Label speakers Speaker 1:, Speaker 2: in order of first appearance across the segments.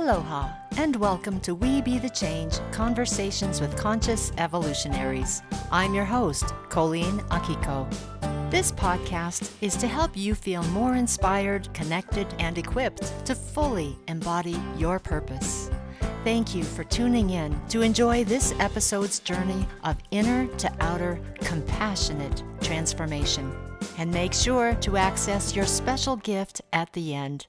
Speaker 1: Aloha, and welcome to We Be the Change, Conversations with Conscious Evolutionaries. I'm your host, Colleen Akiko. This podcast is to help you feel more inspired, connected, and equipped to fully embody your purpose. Thank you for tuning in to enjoy this episode's journey of inner to outer compassionate transformation. And make sure to access your special gift at the end.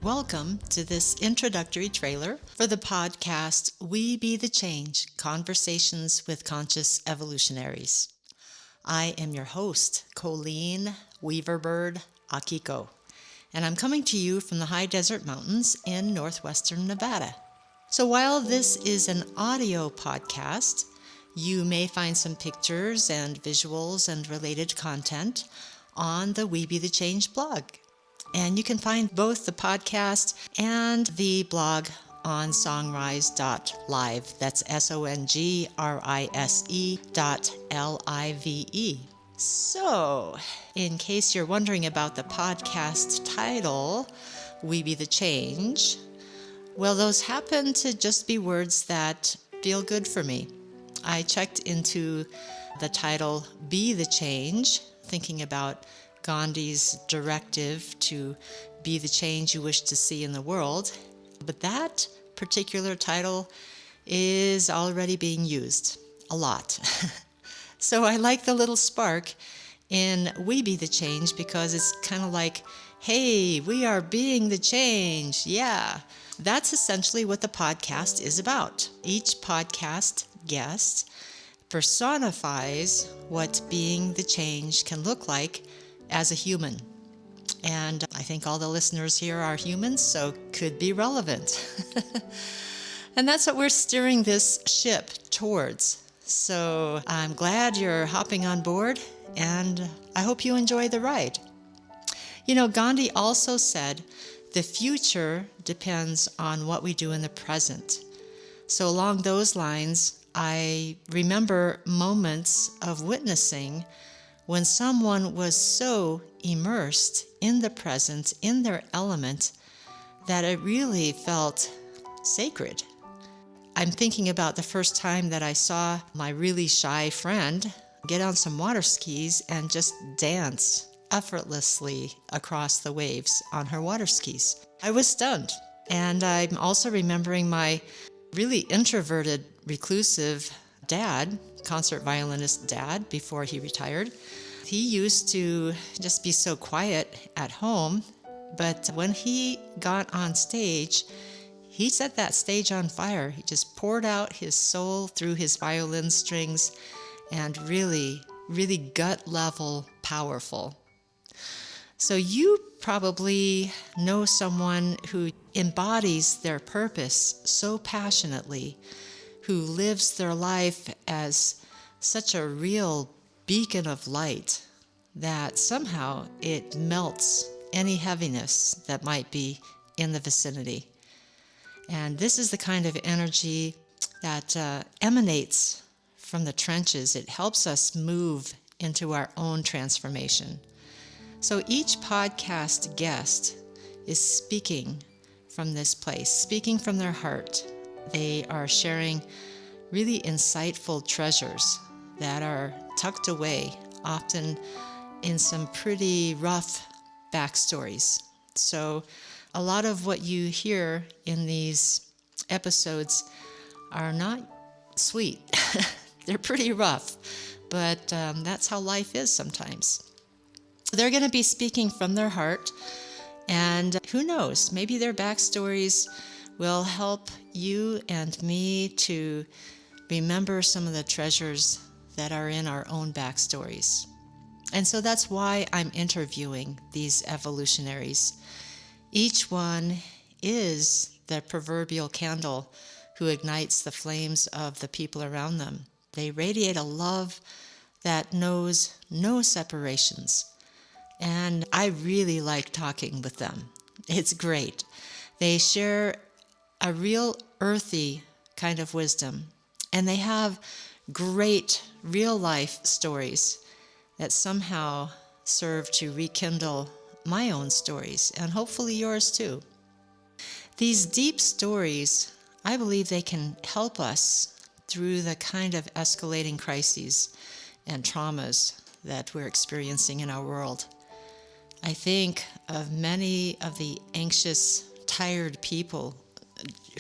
Speaker 1: Welcome to this introductory trailer for the podcast We Be the Change, Conversations with Conscious Evolutionaries. I am your host, Colleen Weaverbird Akiko, and I'm coming to you from the high desert mountains in northwestern Nevada. So while this is an audio podcast, you may find some pictures and visuals and related content on the We Be the Change blog. And you can find both the podcast and the blog on songrise.live. That's songrise.live. So, in case you're wondering about the podcast title, We Be the Change, well, those happen to just be words that feel good for me. I checked into the title Be the Change, thinking about Gandhi's directive to be the change you wish to see in the world, but that particular title is already being used a lot. So I like the little spark in We Be the Change because it's kind of like, hey, we are being the change. Yeah, that's essentially what the podcast is about. Each podcast guest personifies what being the change can look like as a human. And I think all the listeners here are humans, so could be relevant. And that's what we're steering this ship towards. So I'm glad you're hopping on board, and I hope you enjoy the ride. You know, Gandhi also said, the future depends on what we do in the present. So along those lines, I remember moments of witnessing when someone was so immersed in the present, in their element, that it really felt sacred. I'm thinking about the first time that I saw my really shy friend get on some water skis and just dance effortlessly across the waves on her water skis. I was stunned. And I'm also remembering my really introverted, reclusive dad, concert violinist dad, before he retired. He used to just be so quiet at home, but when he got on stage, he set that stage on fire. He just poured out his soul through his violin strings, and really, really gut level powerful. So you probably know someone who embodies their purpose so passionately, who lives their life as such a real beacon of light that somehow it melts any heaviness that might be in the vicinity. And this is the kind of energy that emanates from the trenches. It helps us move into our own transformation. So each podcast guest is speaking from this place, speaking from their heart. They are sharing really insightful treasures that are tucked away, often in some pretty rough backstories. So a lot of what you hear in these episodes are not sweet. They're pretty rough, but that's how life is sometimes. They're going to be speaking from their heart, and who knows, maybe their backstories will help you and me to remember some of the treasures that are in our own backstories. And so that's why I'm interviewing these evolutionaries. Each one is the proverbial candle who ignites the flames of the people around them. They radiate a love that knows no separations. And I really like talking with them. It's great. They share a real earthy kind of wisdom. And they have great real-life stories that somehow serve to rekindle my own stories, and hopefully yours too. These deep stories, I believe they can help us through the kind of escalating crises and traumas that we're experiencing in our world. I think of many of the anxious, tired people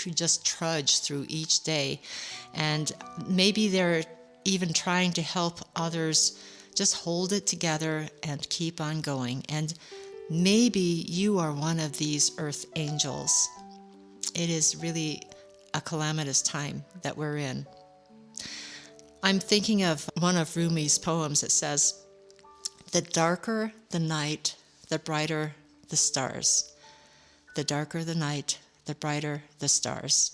Speaker 1: who just trudge through each day, and maybe they're even trying to help others just hold it together and keep on going. And maybe you are one of these earth angels. It is really a calamitous time that we're in. I'm thinking of one of Rumi's poems that says, "The darker the night, the brighter the stars. The darker the night, the brighter the stars."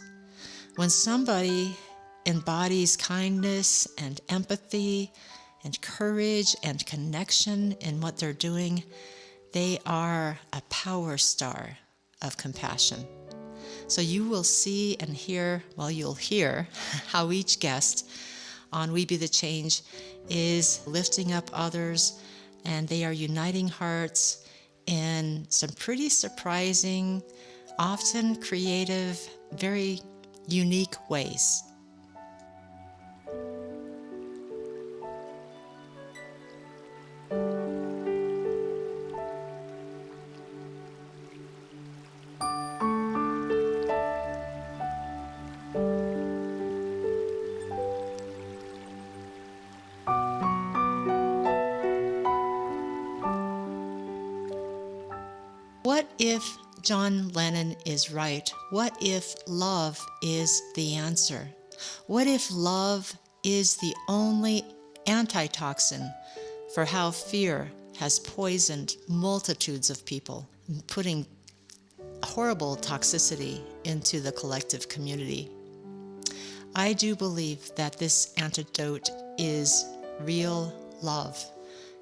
Speaker 1: When somebody embodies kindness and empathy and courage and connection in what they're doing, they are a power star of compassion. So you will see and hear, well, you'll hear how each guest on We Be the Change is lifting up others, and they are uniting hearts in some pretty surprising, often creative, very unique ways. What if John Lennon is right? What if love is the answer? What if love is the only antitoxin for how fear has poisoned multitudes of people, putting horrible toxicity into the collective community? I do believe that this antidote is real love,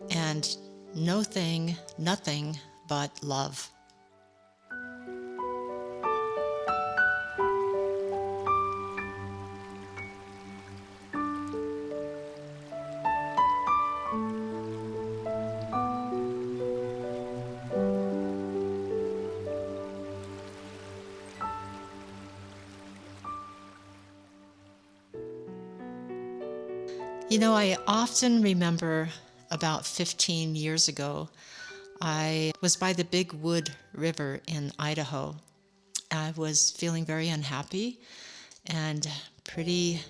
Speaker 1: and nothing but love. You know, I often remember about 15 years ago, I was by the Big Wood River in Idaho. I was feeling very unhappy and pretty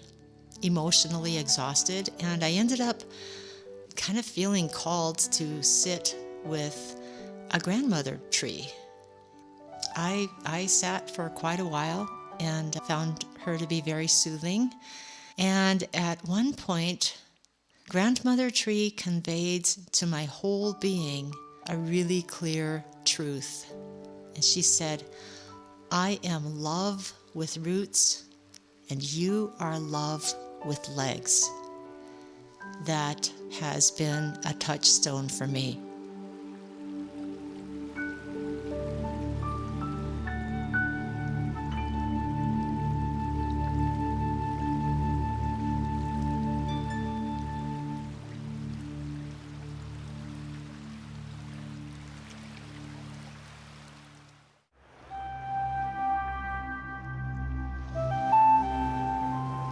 Speaker 1: emotionally exhausted, and I ended up kind of feeling called to sit with a grandmother tree. I sat for quite a while and found her to be very soothing. And at one point, Grandmother Tree conveyed to my whole being a really clear truth. And she said, "I am love with roots, and you are love with legs." That has been a touchstone for me.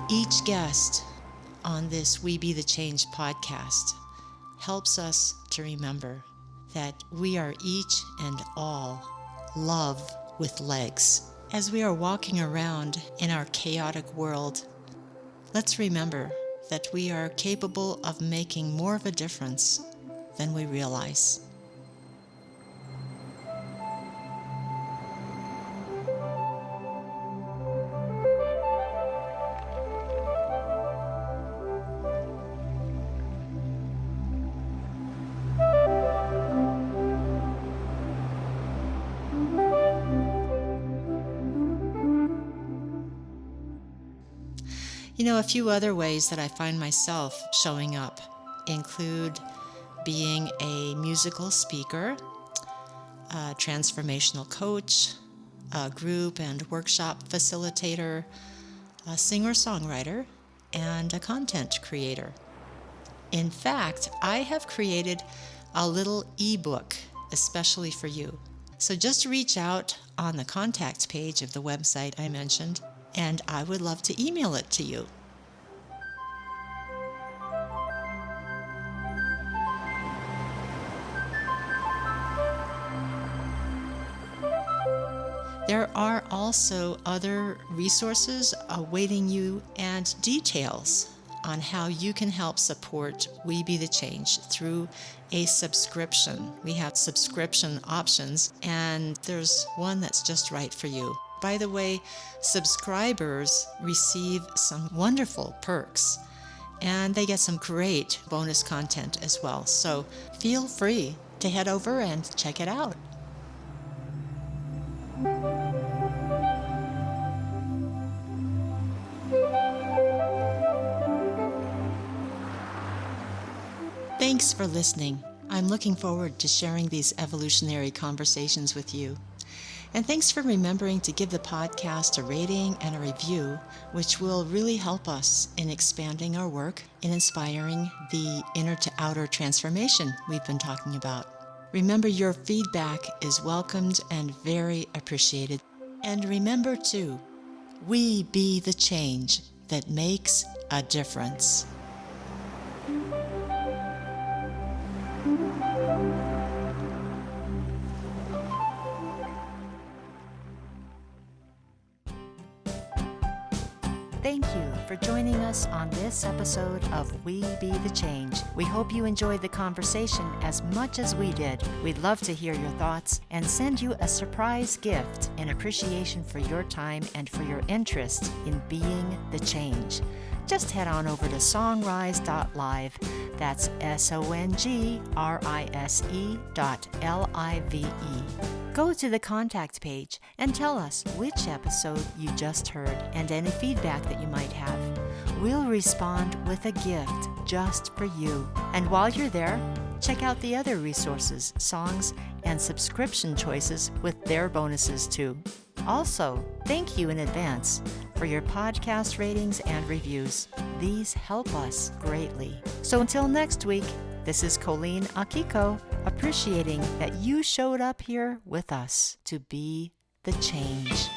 Speaker 1: Each guest on this We Be the Change podcast helps us to remember that we are each and all love with legs. As we are walking around in our chaotic world, let's remember that we are capable of making more of a difference than we realize. You know, a few other ways that I find myself showing up include being a musical speaker, a transformational coach, a group and workshop facilitator, a singer-songwriter, and a content creator. In fact, I have created a little ebook especially for you. So just reach out on the contact page of the website I mentioned, and I would love to email it to you. There are also other resources awaiting you and details on how you can help support We Be the Change through a subscription. We have subscription options, and there's one that's just right for you. By the way, subscribers receive some wonderful perks, and they get some great bonus content as well. So feel free to head over and check it out. Thanks for listening. I'm looking forward to sharing these evolutionary conversations with you. And thanks for remembering to give the podcast a rating and a review, which will really help us in expanding our work in inspiring the inner to outer transformation we've been talking about. Remember, your feedback is welcomed and very appreciated. And remember too, we be the change that makes a difference. Thank you for joining us on this episode of We Be the Change. We hope you enjoyed the conversation as much as we did. We'd love to hear your thoughts and send you a surprise gift in appreciation for your time and for your interest in being the change. Just head on over to songrise.live. That's songrise.live. Go to the contact page and tell us which episode you just heard and any feedback that you might have. We'll respond with a gift just for you. And while you're there, check out the other resources, songs, and subscription choices with their bonuses too. Also, thank you in advance for your podcast ratings and reviews. These help us greatly. So until next week, this is Colleen Akiko, appreciating that you showed up here with us to be the change.